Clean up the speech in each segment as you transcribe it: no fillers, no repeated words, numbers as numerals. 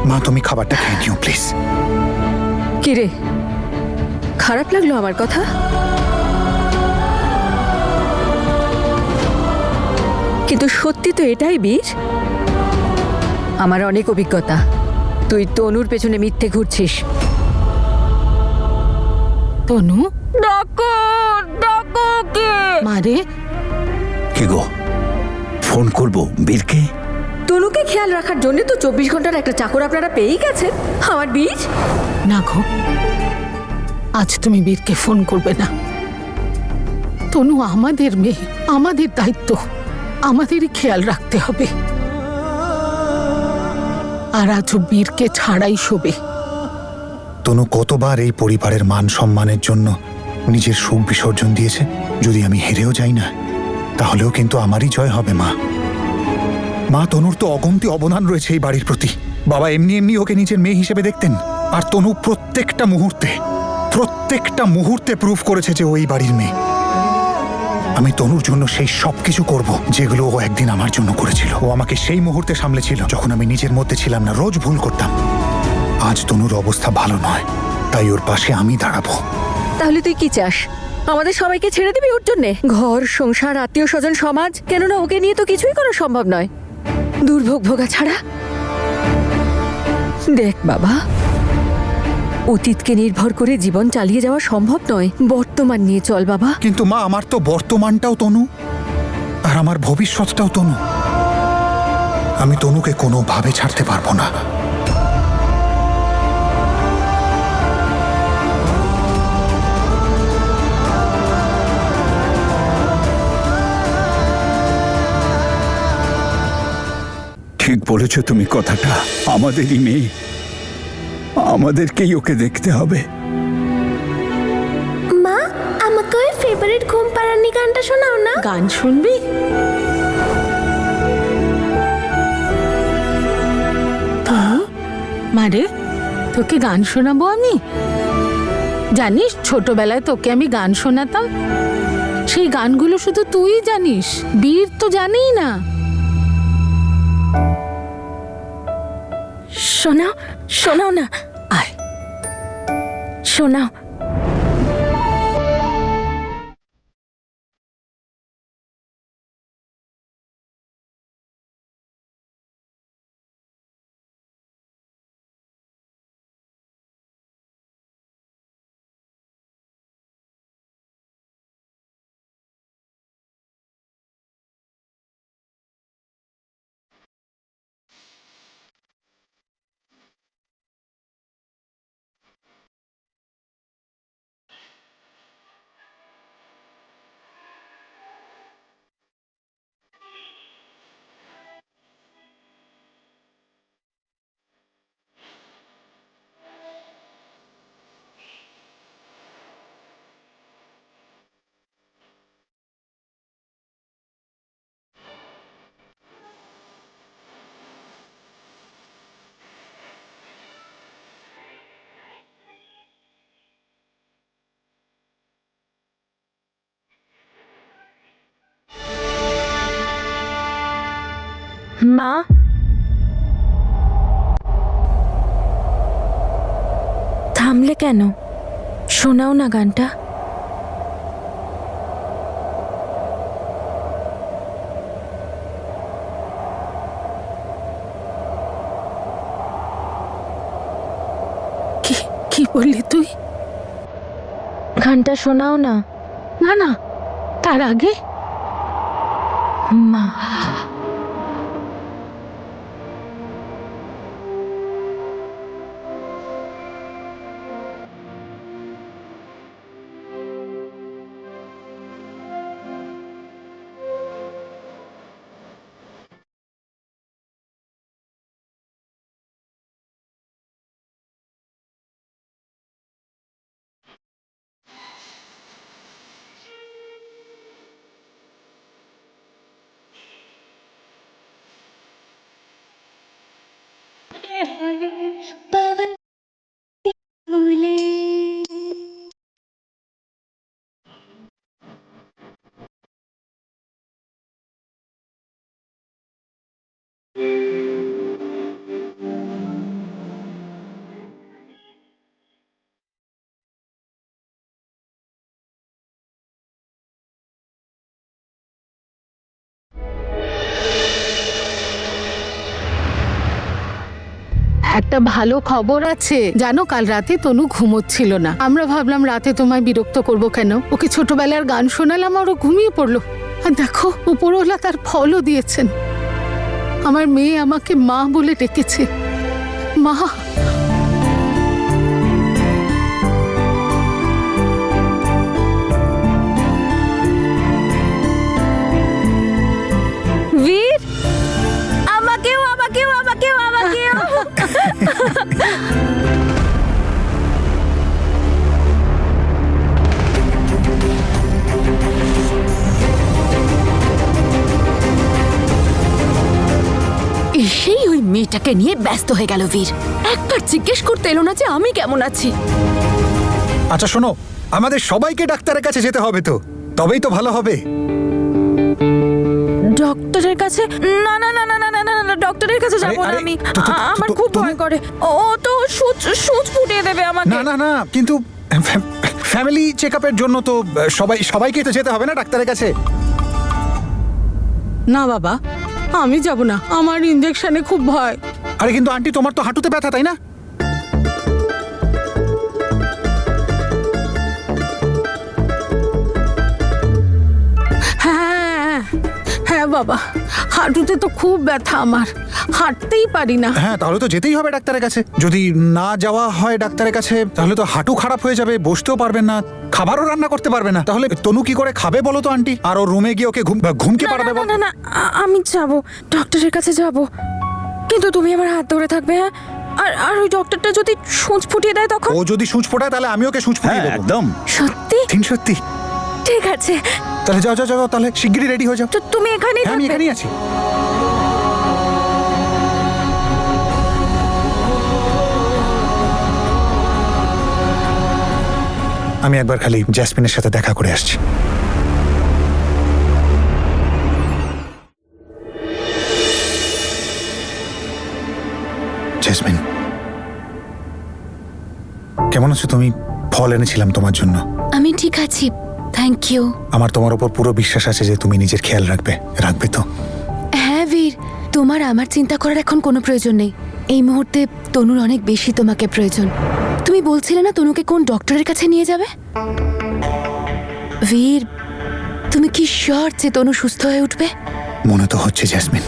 মা তুমি খাবারটা খেয়ে নিও প্লিজ। কিরে, খারাপ লাগলো আমার কথা? কিন্তু সত্যি তো এটাই বীর, আমার অনেক অভিজ্ঞতা। তুই তনুর পেছনে মিথ্যে ঘুরছিস। তনু, ডাকো ডাকো কে? মারে, কে গো? ফোন করবো বীরকে? তনুকে খেয়াল রাখার জন্য তো 24 ঘন্টার একটা চাকর আপনারা পেয়েই গেছেন। আমার বীর, না গো, আজ তুমি বীরকে ফোন করবে না। তনু আমাদের মেয়ে, আমাদের দায়িত্ব, আমাদেরই খেয়াল রাখতে হবে। আর আজ ও বীরকে ছাড়াই শোবে। তনু কতবার এই পরিবারের মান সম্মানের জন্য নিজের সুখ বিসর্জন দিয়েছে। যদি আমি হেরেও যাই না, তাহলেও কিন্তু আমারই জয় হবে মা। মা, তনুর তো অগন্তি অবদান রয়েছে এই বাড়ির প্রতি। বাবা এমনি এমনি ওকে নিজের মেয়ে হিসেবে দেখতেন, আর তনু প্রত্যেকটা মুহূর্তে প্রুফ করেছে যে ও এই বাড়ির মেয়ে। আমি তনুর জন্য সেই সবকিছু করব যেগুলো ও একদিন আমার জন্য করেছিল। ও আমাকে সেই মুহূর্তে সামলেছিল যখন আমি নিজের মধ্যে ছিলাম না, রোজ ভুল করতাম। আজ তনুর অবস্থা ভালো নয়, তাই ওর পাশে আমি দাঁড়াবো। তাহলে তুই কি চাস? আমাদের সবাইকে ছেড়ে দিবি ওর জন্যে? ঘর সংসার, আত্মীয় স্বজন, সমাজ, কেননা ওকে নিয়ে তো কিছুই করা সম্ভব নয় দুর্ভোগ ভোগা ছাড়া। দেখ বাবা, অতীতকে নির্ভর করে জীবন চালিয়ে যাওয়া সম্ভব নয়। বর্তমান নিয়ে চল বাবা। কিন্তু মা, আমার তো বর্তমানটাও তনু, আর আমার ভবিষ্যৎটাও তনু। আমি তনুকে কোনোভাবে ছাড়তে পারবো না। ঠিক বলেছ তুমি কথাটা। আমাদেরই মেয়ে, আমাদেরকেই ওকে দেখতে হবে। মা, আমাকে ওই ফেভারিট ঘুম পাড়ানি গানটা শোনাও না। গান শুনবি? তনু, মারে, তোকে গান শোনাবো আমি। জানিস, ছোটবেলায় তোকে আমি গান শোনাতাম। সেই গানগুলো শুধু তুই জানিস, বীর তো জানেই না। শোনাও, শোনাও না। আয়। শোনাও। মা, থামলে কেন? শোনাও না গানটা। কি কি বললি তুই? গানটা শোনাও না। না না, তার আগে মা, একটা ভালো খবর আছে জানো, কাল রাতে তনু ঘুমোচ্ছিল না। আমরা ভাবলাম রাতে তোমায় বিরক্ত করব কেন, ওকে ছোটবেলার গান শোনালাম আর ও ঘুমিয়ে পড়লো। আর দেখো উপরওয়ালা তার ফলও দিয়েছেন। আমার মেয়ে আমাকে মা বলে ডেকেছে। মা, বীর, আমাকেও আমাকেও আমাকেও আমাকেও এসেই ওই মেয়েটাকে নিয়ে ব্যস্ত হয়ে গেল বীর। একবার জিজ্ঞেস করতে এলো না যে আমি কেমন আছি। আচ্ছা শোনো, আমাদের সবাইকে ডাক্তারের কাছে যেতে হবে তো, তবেই তো ভালো হবে। ডক্টরের কাছে? না না না না না না না, ডক্টরের কাছে যাবো না আরে, আমি। আমার তো- খুব তো- ভয় করে। ও তো সুচ ফুটিয়ে দেবে আমাকে। না না না, কিন্তু ফ্যামিলি চেকআপের জন্য তো সবাইকে তো যেতে হবে না ডাক্তারের কাছে। না বাবা, আমি যাব না, আমার ইঞ্জেকশনে খুব ভয়। আরে কিন্তু আন্টি, তোমার তো হাঁটুতে ব্যথা, তাই না? হ্যাঁ হ্যাঁ বাবা, হাঁটুতে তো খুব ব্যথা আমার, হাঁটতেই পারি না। হ্যাঁ, তাহলে তো যেতেই হবে ডাক্তারের কাছে। যদি না যাওয়া হয় ডাক্তারের কাছে তাহলে তো হাঁটু খারাপ হয়ে যাবে, বসতেও পারবেন না, খাবারও রান্না করতে পারবে না। তাহলে তনু কি করে খাবে বলো তো আন্টি? আর ও রুমে গিয়ে ওকে ঘুমকে না, পারবে না, বল? না না, আমি যাব, ডক্টরের কাছে যাব, কিন্তু তুমি আমার হাত ধরে থাকবে। হ্যাঁ, আর আর ওই ডক্টরটা যদি সুচ ফুটিয়ে দেয় তখন? ও যদি সূচ ফোটায় তাহলে আমি ওকে সূচ ফুটিয়ে হ্যাঁ দেবো। একদম। সত্যি? সত্যি। ঠিক আছে, তাহলে যাও যাও যাও, তাহলে শিগগিরই রেডি হয়ে যাও। তো তুমি এখানেই হ্যাঁ, আমি থাকবে? এখানেই আছি। আমি একবার খালি জ্যাসমিনের সাথে দেখা করে আসছি। জ্যাসমিন, কেমন আছো তুমি? ফল এনেছিলাম তোমার জন্য। আমি ঠিক আছি, থ্যাংক ইউ। আমার তোমার উপর পুরো বিশ্বাস আছে যে তুমি নিজের খেয়াল রাখবে। রাখবে তো? হ্যাঁ বীর, তোমার আমার চিন্তা করার এখন কোনো প্রয়োজন নেই। এই মুহূর্তে তনুর অনেক বেশি তোমাকে প্রয়োজন। তুমি বলছিলে না তনুকে কোন ডক্টরের কাছে নিয়ে যাবে? বীর, তুমি কি শিওর যে তনু সুস্থ হয়ে উঠবে? মনে তো হচ্ছে জ্যাসমিন।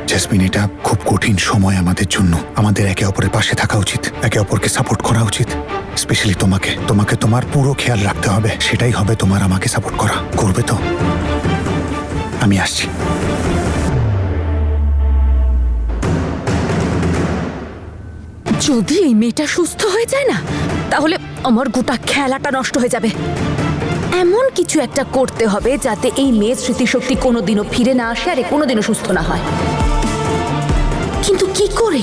জ্যাসমিন, এটা খুব কঠিন সময় আমাদের জন্য। আমাদের একে অপরের পাশে থাকা উচিত, একে অপরকে সাপোর্ট করা উচিত। স্পেশালি তোমাকে তোমার পুরো খেয়াল রাখতে হবে। সেটাই হবে তোমার আমাকে সাপোর্ট করা। করবে তো? আমি আসছি। যদি এই মেয়েটা সুস্থ হয়ে যায় না, তাহলে আমার গোটা খেলাটা নষ্ট হয়ে যাবে। এমন কিছু একটা করতে হবে যাতে এই মেয়ের স্মৃতিশক্তি কোনোদিনও ফিরে না আসে আর এ কোনোদিনও সুস্থ না হয়। কিন্তু কি করে?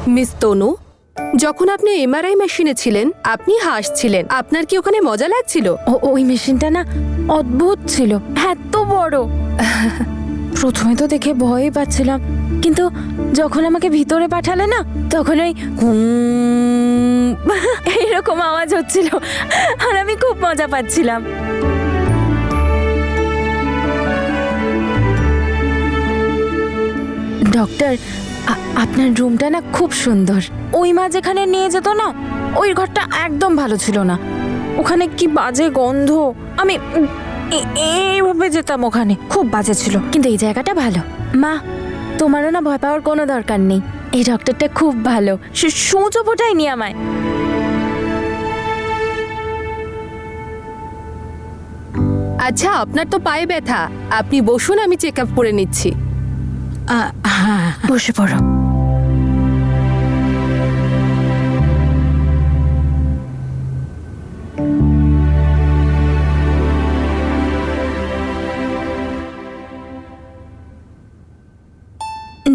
মিস তনু, যখন আপনি এমআরআই মেশিনে ছিলেন আপনি হাসছিলেন, আপনার কি ওখানে মজা লাগছিল? ওই মেশিনটা না অদ্ভুত ছিল, এত বড়। প্রথমে তো দেখে ভয়ই পাচ্ছিলাম, কিন্তু যখন আমাকে ভিতরে পাঠালে না, তখন ওই এরকম আওয়াজ হচ্ছিল আর আমি খুব মজা পাচ্ছিলাম। ডক্টর, আপনার রুমটা না খুব সুন্দর। ওই মা যেখানে নিয়ে যেত না, ওই ঘরটা একদম ভালো ছিল না। ওখানে কি বাজে গন্ধ। আমি এইভাবে যেতাম, ওখানে খুব বাজে ছিল। কিন্তু এই জায়গাটা ভালো। মা, তোমারও না ভয় পাওয়ার কোনো দরকার নেই। এই ডক্টরটা খুব ভালো, সে সূচও ফোটায়নি আমায়। আচ্ছা, আপনার তো পায়ে ব্যথা, আপনি বসুন, আমি চেক আপ করে নিচ্ছি। হ্যাঁ, বসে পড়ো।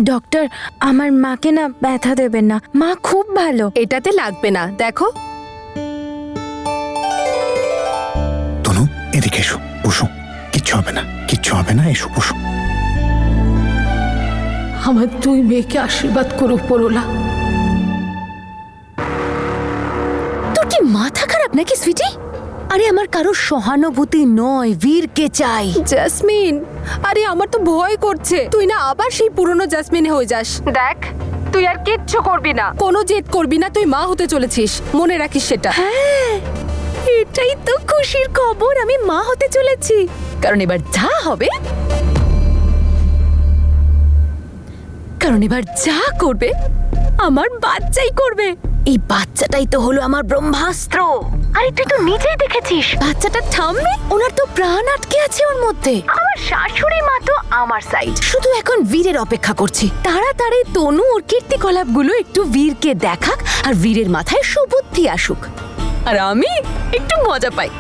ডক্টর, আমার মাকে না ব্যথা দেবেন না, মা খুব ভালো। এটাতে লাগবে না, দেখো। তনু, এদিকে এসো, বসো। কিচ্ছু হবে না, কিচ্ছু হবে না, এসো বসো। আমার দুই মেয়েকে আশীর্বাদ করো উপরওয়ালা। তোর কি মাথা খারাপ নাকি সুইটি? আরে আমার কারো সহানুভূতি নয়, বীরকে চাই। জেসমিন, আরে আমার তো ভয় করছে তুই না আবার সেই পুরনো জেসমিনে হয়ে যাস। দেখ, তুই আর কিচ্ছু করবি না, কোনো জেদ করবি না, তুই মা হতে চলেছিস, মনে রাখিস সেটা। হ্যাঁ, এটাই তো খুশির খবর, আমি মা হতে চলেছি। কারণ এবার যা হবে, কারণ এবার যা করবে আমার বাচ্চাই করবে। এই বাচ্চাটাই তো হলো আমার ব্রহ্মাস্ত্র। আরে তুই তো নিজেই দেখেছিস বাচ্চাটা থামবে, ওনার তো প্রাণ আটকে আছে ওর মধ্যে। আমার শাশুড়ি মা তো আমার সাইড, শুধু এখন বীরের অপেক্ষা করছি। তাড়াতাড়ি তনু ওর কীর্তিকলাপগুলো একটু বীরকে দেখাক, আর বীরের মাথায় সুবুদ্ধি আসুক, আর আমি একটু মজা পাই।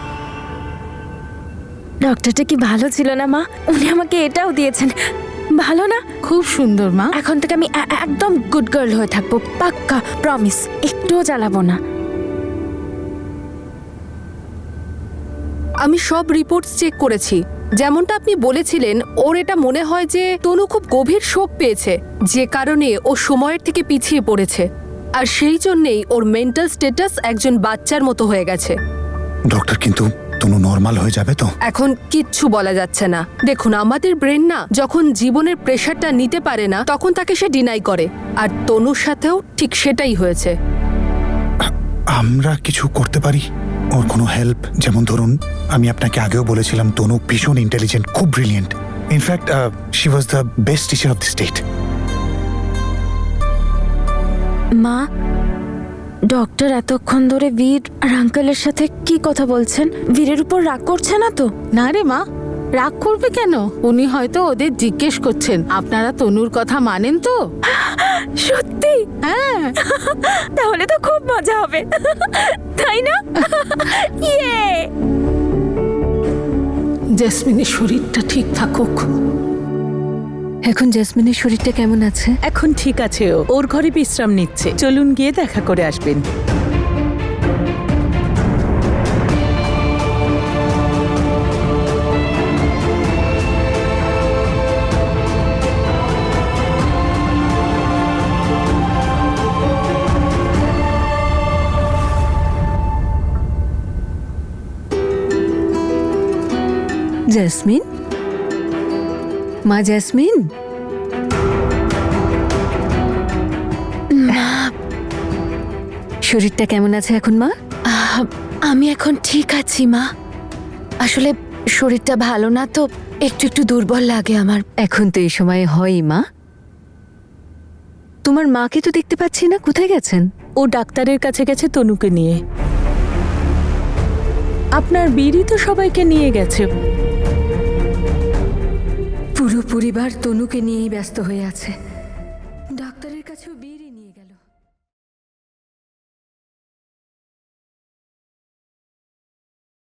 ডক্টরটা কি ভালো ছিল না মা? উনি আমাকে এটাও দিয়েছেন, ভালো না? খুব সুন্দর মা। এখন থেকে আমি একদম গুড গার্ল হয়ে থাকবো, পাক্কা প্রমিস, একটুও জ্বালাবো না। আমি সব রিপোর্টস চেক করেছি, যেমনটা আপনি বলেছিলেন ওর এটা মনে হয় যে তনু খুব গভীর শোক পেয়েছে, যে কারণে ও সময়ের থেকে পিছিয়ে পড়েছে, আর সেই জন্যেই ওর মেন্টাল স্ট্যাটাস একজন বাচ্চার মতো হয়ে গেছে। ডক্টর, কিন্তু তনু নর্মাল হয়ে যাবে তো? এখন কিচ্ছু বলা যাচ্ছে না। দেখুন, আমাদের ব্রেন না যখন জীবনের প্রেশারটা নিতে পারে না তখন তাকে সে ডিনাই করে, আর তনুর সাথেও ঠিক সেটাই হয়েছে। আমরা কিছু করতে পারি? ওর কোনো হেল্প? যেমন ধরুন, আমি আপনাকে আগেও বলেছিলাম তনু ভীষণ ইন্টেলিজেন্ট, খুব brilliant. In fact she was the best teacher of the state. মা, ডক্টর এতক্ষণ ধরে বীর আর আঙ্কেলের সাথে কি কথা বলছেন? বীরের উপর রাগ করছে না তো? না রে মা, রাগ করবে কেন? উনি হয়তো ওদের জিজ্ঞেস করছেন আপনারা তনুর কথা মানেন তো। সত্যি? হ্যাঁ, তাহলে তো খুব মজা হবে, তাই না? ইয়ে! জেসমিনের শরীরটা ঠিক থাকুক। এখন জেসমিনের শরীরটা কেমন আছে? এখন ঠিক আছে, ওর ঘরে বিশ্রাম নিচ্ছে। চলুন গিয়ে দেখা করে আসবেন। জেসমিন, মা জেসমিন, শরীরটা কেমন আছে এখন মা? আমি এখন ঠিক আছি মা, আসলে শরীরটা ভালো না তো, একটু একটু দুর্বল লাগে আমার। এখন তো এই সময় হয়ই মা। তোমার মাকে তো দেখতে পাচ্ছি না, কোথায় গেছেন? ও ডাক্তারের কাছে গেছে তনুকে নিয়ে। আপনার বীরই তো সবাইকে নিয়ে গেছে। পুরো পরিবার তনুকে নিয়েই ব্যস্ত হয়ে আছে, ডাক্তারের কাছেও বীরই নেই।